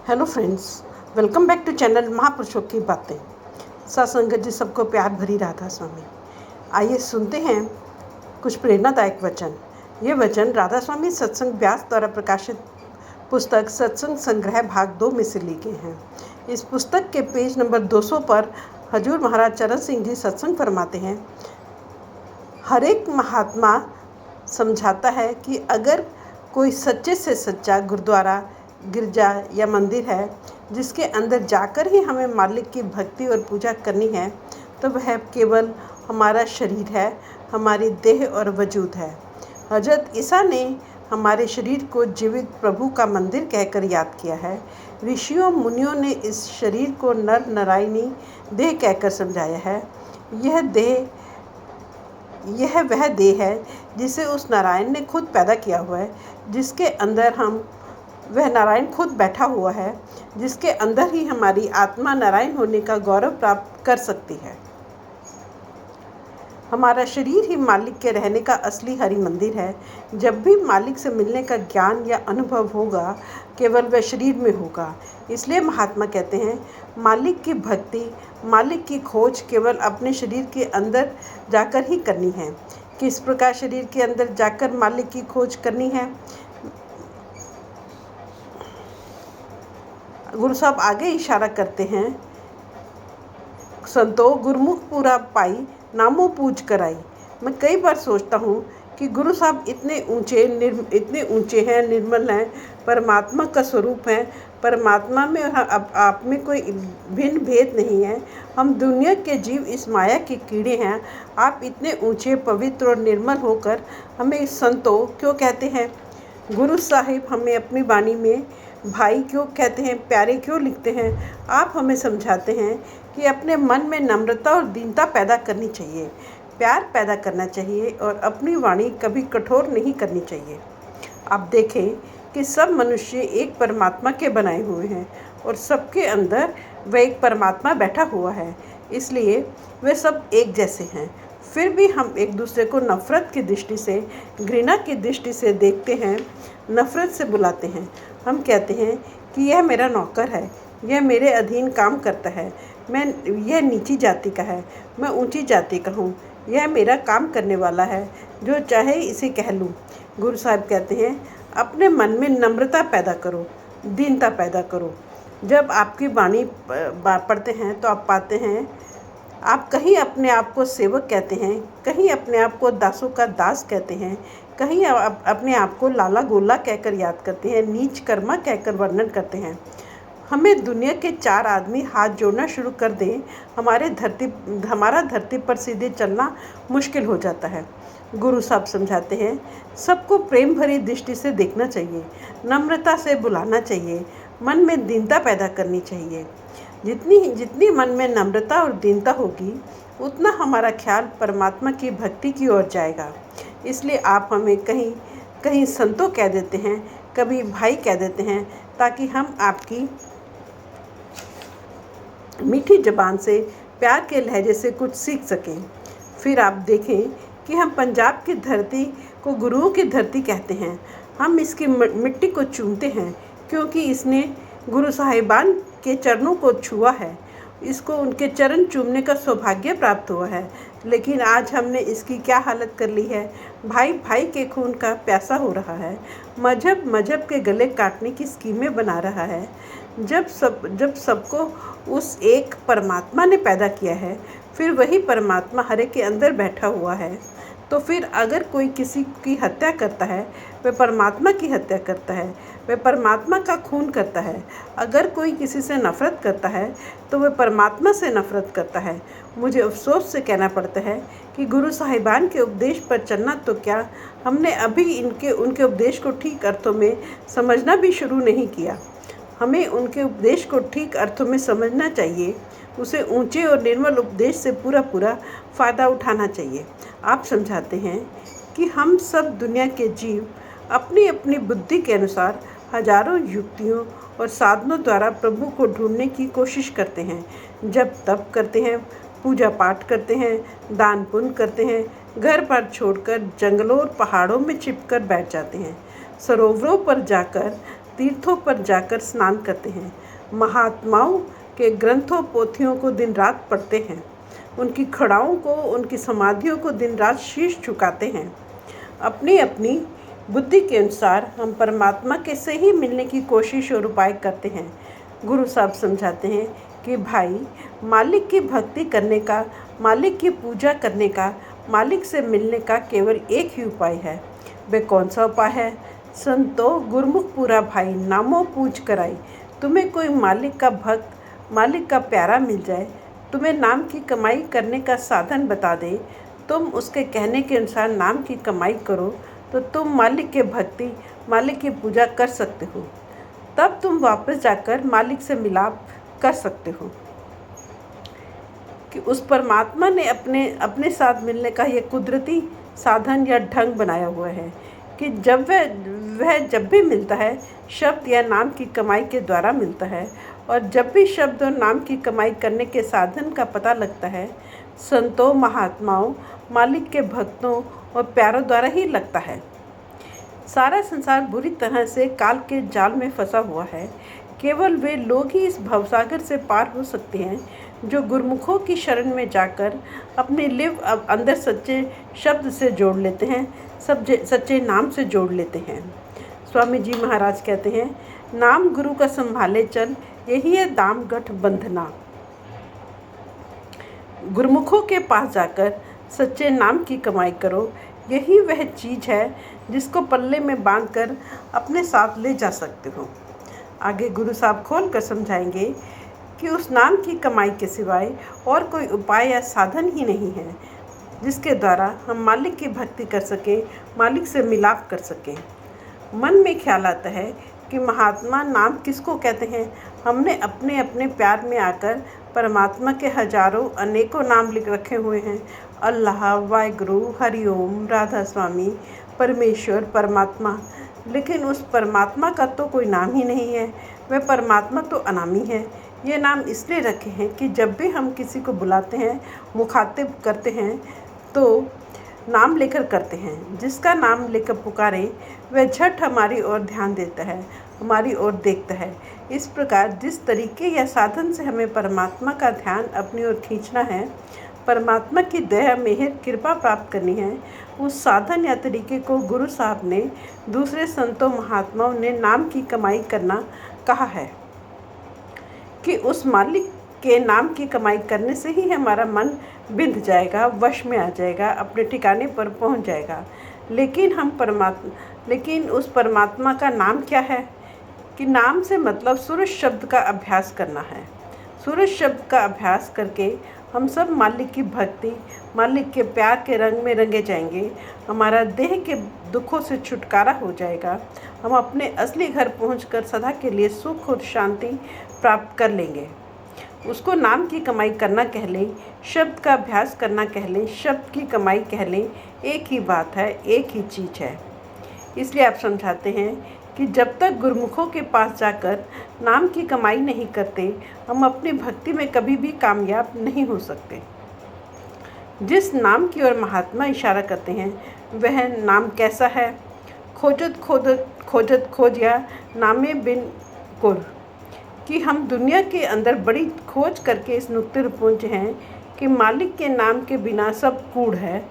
Hello friends, welcome back to channel महापुरुषों की बातें। सत्संगत जी सबको प्यार भरी राधा स्वामी। आइए सुनते हैं कुछ प्रेरणादायक वचन। ये वचन राधा स्वामी सत्संग व्यास द्वारा प्रकाशित पुस्तक सत्संग संग्रह भाग 2 में से लिए गए हैं। इस पुस्तक के पेज नंबर 200 पर हजूर महाराज चरण सिंह जी सत्संग फरमाते हैं, हर एक महात्मा समझाता है कि अगर कोई सच्चे से सच्चा गुरुद्वारा, गिरजा या मंदिर है जिसके अंदर जाकर ही हमें मालिक की भक्ति और पूजा करनी है, तो वह केवल हमारा शरीर है, हमारी देह और वजूद है। हजरत ईसा ने हमारे शरीर को जीवित प्रभु का मंदिर कहकर याद किया है। ऋषियों मुनियों ने इस शरीर को नर नारायणी देह कहकर समझाया है। यह वह देह है जिसे उस नारायण ने खुद पैदा किया हुआ है, जिसके अंदर वह नारायण खुद बैठा हुआ है, जिसके अंदर ही हमारी आत्मा नारायण होने का गौरव प्राप्त कर सकती है। हमारा शरीर ही मालिक के रहने का असली हरि मंदिर है। जब भी मालिक से मिलने का ज्ञान या अनुभव होगा, केवल वह शरीर में होगा। इसलिए महात्मा कहते हैं, मालिक की भक्ति, मालिक की खोज केवल अपने शरीर के अंदर जाकर ही करनी है। किस प्रकार शरीर के अंदर जाकर मालिक की खोज करनी है? गुरु साहब आगे इशारा करते हैं, संतो गुरमुख पूरा पाई, नामों पूज कराई। मैं कई बार सोचता हूँ कि गुरु साहब इतने ऊंचे हैं, निर्मल हैं, परमात्मा का स्वरूप हैं। परमात्मा में और आप में कोई भिन्न भेद नहीं है। हम दुनिया के जीव इस माया के कीड़े हैं। आप इतने ऊंचे, पवित्र और निर्मल होकर हमें संतो क्यों कहते हैं? गुरु साहिब हमें अपनी वाणी में भाई क्यों कहते हैं, प्यारे क्यों लिखते हैं? आप हमें समझाते हैं कि अपने मन में नम्रता और दीनता पैदा करनी चाहिए, प्यार पैदा करना चाहिए और अपनी वाणी कभी कठोर नहीं करनी चाहिए। आप देखें कि सब मनुष्य एक परमात्मा के बनाए हुए हैं और सबके अंदर वह एक परमात्मा बैठा हुआ है, इसलिए वे सब एक जैसे हैं। फिर भी हम एक दूसरे को नफ़रत की दृष्टि से, घृणा की दृष्टि से देखते हैं, नफ़रत से बुलाते हैं। हम कहते हैं कि यह मेरा नौकर है, यह मेरे अधीन काम करता है, यह नीची जाति का है, मैं ऊंची जाति का हूँ, यह मेरा काम करने वाला है, जो चाहे इसे कह लूँ। गुरु साहब कहते हैं, अपने मन में नम्रता पैदा करो, दीनता पैदा करो। जब आपकी वाणी पढ़ते हैं तो आप पाते हैं, आप कहीं अपने आप को सेवक कहते हैं, कहीं अपने आप को दासों का दास कहते हैं, कहीं अपने आप को लाला गोला कहकर याद करते हैं, नीच कर्मा कहकर वर्णन करते हैं। हमें दुनिया के 4 आदमी हाथ जोड़ना शुरू कर दें, हमारा धरती पर सीधे चलना मुश्किल हो जाता है। गुरु साहब समझाते हैं, सबको प्रेम भरी दृष्टि से देखना चाहिए, नम्रता से बुलाना चाहिए, मन में दीनता पैदा करनी चाहिए। जितनी मन में नम्रता और दीनता होगी, उतना हमारा ख्याल परमात्मा की भक्ति की ओर जाएगा। इसलिए आप हमें कहीं संतो कह देते हैं, कभी भाई कह देते हैं, ताकि हम आपकी मीठी ज़बान से, प्यार के लहजे से कुछ सीख सकें। फिर आप देखें कि हम पंजाब की धरती को गुरुओं की धरती कहते हैं। हम इसकी मिट्टी को चूमते हैं क्योंकि इसने गुरु साहिबान के चरणों को छुआ है, इसको उनके चरण चूमने का सौभाग्य प्राप्त हुआ है। लेकिन आज हमने इसकी क्या हालत कर ली है? भाई भाई के खून का प्यासा हो रहा है, मजहब के गले काटने की स्कीमें बना रहा है। जब सबको उस एक परमात्मा ने पैदा किया है, फिर वही परमात्मा हर एक के अंदर बैठा हुआ है, तो फिर अगर कोई किसी की हत्या करता है, वह परमात्मा की हत्या करता है, वह परमात्मा का खून करता है। अगर कोई किसी से नफ़रत करता है, तो वह परमात्मा से नफ़रत करता है। मुझे अफसोस से कहना पड़ता है कि गुरु साहिबान के उपदेश पर चलना तो क्या, हमने अभी उनके उपदेश को ठीक अर्थों में समझना भी शुरू नहीं किया। हमें उनके उपदेश को ठीक अर्थों में समझना चाहिए, उसे ऊंचे और निर्मल उपदेश से पूरा फ़ायदा उठाना चाहिए। आप समझाते हैं कि हम सब दुनिया के जीव अपनी अपनी बुद्धि के अनुसार हजारों युक्तियों और साधनों द्वारा प्रभु को ढूंढने की कोशिश करते हैं। जब तप करते हैं, पूजा पाठ करते हैं, दान पुण्य करते हैं, घर पर छोड़कर जंगलों और पहाड़ों में छिपकर बैठ जाते हैं, सरोवरों पर जाकर तीर्थों पर जाकर स्नान करते हैं, महात्माओं के ग्रंथों पोथियों को दिन रात पढ़ते हैं, उनकी खड़ाओं को, उनकी समाधियों को दिन रात शीश झुकाते हैं। अपनी अपनी बुद्धि के अनुसार हम परमात्मा के से ही मिलने की कोशिश और उपाय करते हैं। गुरु साहब समझाते हैं कि भाई, मालिक की भक्ति करने का, मालिक की पूजा करने का, मालिक से मिलने का केवल एक ही उपाय है। वे कौन सा उपाय है? संतो गुरमुख पूरा भाई, नामों पूछ कराई। तुम्हें कोई मालिक का भक्त, मालिक का प्यारा मिल जाए, तुम्हें नाम की कमाई करने का साधन बता दे, तुम उसके कहने के अनुसार नाम की कमाई करो, तो तुम मालिक के भक्ति, मालिक की पूजा कर सकते हो। तब तुम वापस जाकर मालिक से मिलाप कर सकते हो। कि उस परमात्मा ने अपने साथ मिलने का ये कुदरती साधन या ढंग बनाया हुआ है कि जब वह जब भी मिलता है, शब्द या नाम की कमाई के द्वारा मिलता है, और जब भी शब्द और नाम की कमाई करने के साधन का पता लगता है, संतों, महात्माओं, मालिक के भक्तों और प्यारों द्वारा ही लगता है। सारा संसार बुरी तरह से काल के जाल में फंसा हुआ है। केवल वे लोग ही इस भवसागर से पार हो सकते हैं जो गुरुमुखों की शरण में जाकर अपने लिव अंदर सच्चे शब्द से जोड़ लेते हैं, सच्चे नाम से जोड़ लेते हैं। स्वामी जी महाराज कहते हैं, नाम गुरु का संभाले चल, यही है दाम गठ बंधना। गुरुमुखों के पास जाकर सच्चे नाम की कमाई करो, यही वह चीज़ है जिसको पल्ले में बांधकर अपने साथ ले जा सकते हो। आगे गुरु साहब खोल कर समझाएंगे कि उस नाम की कमाई के सिवाय और कोई उपाय या साधन ही नहीं है जिसके द्वारा हम मालिक की भक्ति कर सकें, मालिक से मिलाप कर सकें। मन में ख्याल आता है कि महात्मा नाम किसको कहते हैं। हमने अपने अपने प्यार में आकर परमात्मा के हजारों अनेकों नाम लिख रखे हुए हैं। अल्लाह, वाहिगुरु, हरिओम, राधा स्वामी, परमेश्वर, परमात्मा। लेकिन उस परमात्मा का तो कोई नाम ही नहीं है। वह परमात्मा तो अनामी है। ये नाम इसलिए रखे हैं कि जब भी हम किसी को बुलाते हैं, मुखातिब करते हैं, तो नाम लेकर करते हैं। जिसका नाम लेकर पुकारे वह झट हमारी ओर ध्यान देता है, हमारी ओर देखता है। इस प्रकार जिस तरीके या साधन से हमें परमात्मा का ध्यान अपनी ओर खींचना है, परमात्मा की दया, मेहर, कृपा प्राप्त करनी है, उस साधन या तरीके को गुरु साहब ने, दूसरे संतों, महात्माओं ने नाम की कमाई करना कहा है कि उस मालिक के नाम की कमाई करने से ही हमारा मन बिंध जाएगा, वश में आ जाएगा, अपने ठिकाने पर पहुंच जाएगा। लेकिन उस परमात्मा का नाम क्या है? कि नाम से मतलब सूरज शब्द का अभ्यास करना है। सूरज शब्द का अभ्यास करके हम सब मालिक की भक्ति, मालिक के प्यार के रंग में रंगे जाएंगे। हमारा देह के दुखों से छुटकारा हो जाएगा। हम अपने असली घर पहुंचकर सदा के लिए सुख और शांति प्राप्त कर लेंगे। उसको नाम की कमाई करना कह लें, शब्द का अभ्यास करना कह लें, शब्द की कमाई कह लें, एक ही बात है, एक ही चीज़ है। इसलिए आप समझाते हैं कि जब तक गुरुमुखों के पास जाकर नाम की कमाई नहीं करते, हम अपनी भक्ति में कभी भी कामयाब नहीं हो सकते। जिस नाम की ओर महात्मा इशारा करते हैं, वह नाम कैसा है? खोजत खोजिया नामे बिन कुर। कि हम दुनिया के अंदर बड़ी खोज करके इस नुक्ते पर पहुँचे हैं कि मालिक के नाम के बिना सब कूड़ है,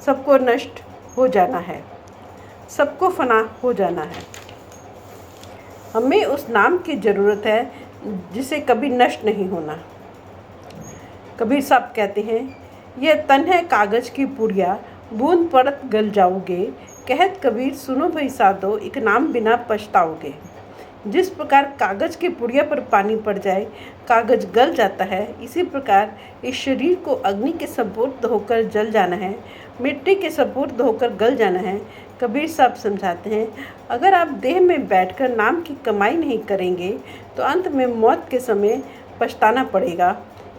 सबको नष्ट हो जाना है, सबको फना हो जाना है। हमें उस नाम की ज़रूरत है जिसे कभी नष्ट नहीं होना। कबीर साहब कहते हैं, यह तन है कागज़ की पुड़िया, बूंद पड़त गल जाओगे। कहत कबीर सुनो भई साधो, एक नाम बिना पछताओगे। जिस प्रकार कागज़ की पुड़िया पर पानी पड़ जाए कागज़ गल जाता है, इसी प्रकार इस शरीर को अग्नि के सपुर्द होकर जल जाना है, मिट्टी के सपुर्द होकर गल जाना है। कबीर साहब समझाते हैं, अगर आप देह में बैठकर नाम की कमाई नहीं करेंगे तो अंत में मौत के समय पछताना पड़ेगा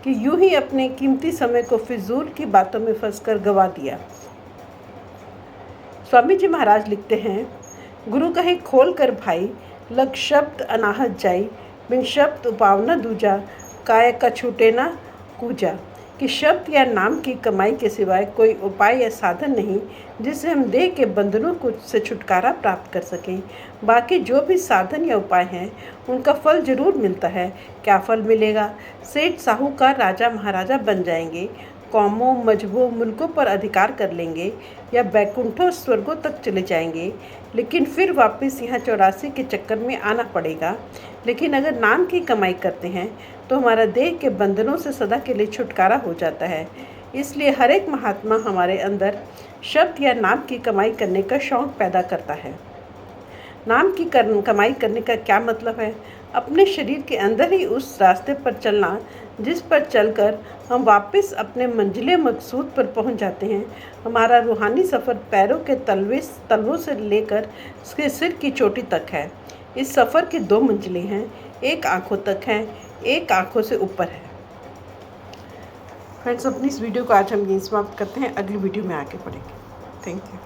कि यूं ही अपने कीमती समय को फिजूल की बातों में फंसकर गवा दिया। स्वामी जी महाराज लिखते हैं, गुरु कहे खोल कर भाई, लग शब्द अनाहत जाई, बिन शब्द उपाव न दूजा, काय का छूटे ना कूजा। कि शब्द या नाम की कमाई के सिवाय कोई उपाय या साधन नहीं जिससे हम देह के बंधनों को से छुटकारा प्राप्त कर सकें। बाकी जो भी साधन या उपाय हैं उनका फल जरूर मिलता है। क्या फल मिलेगा? सेठ साहूकार राजा महाराजा बन जाएंगे, कौमों मजहबों मुल्कों पर अधिकार कर लेंगे या बैकुंठों स्वर्गों तक चले जाएंगे, लेकिन फिर वापस यहाँ 84 के चक्कर में आना पड़ेगा। लेकिन अगर नाम की कमाई करते हैं तो हमारा देह के बंधनों से सदा के लिए छुटकारा हो जाता है। इसलिए हर एक महात्मा हमारे अंदर शब्द या नाम की कमाई करने का शौक़ पैदा करता है। नाम की कमाई करने का क्या मतलब है? अपने शरीर के अंदर ही उस रास्ते पर चलना जिस पर चलकर हम वापस अपने मंजिले मकसूद पर पहुंच जाते हैं। हमारा रूहानी सफ़र पैरों के तलवों से लेकर उसके सिर की चोटी तक है। इस सफ़र की 2 मंजिलें हैं, एक आँखों तक है, एक आँखों से ऊपर है। फ्रेंड्स, अपनी इस वीडियो को आज हम यहीं समाप्त करते हैं। अगली वीडियो में आगे बढ़ेंगे। Thank you.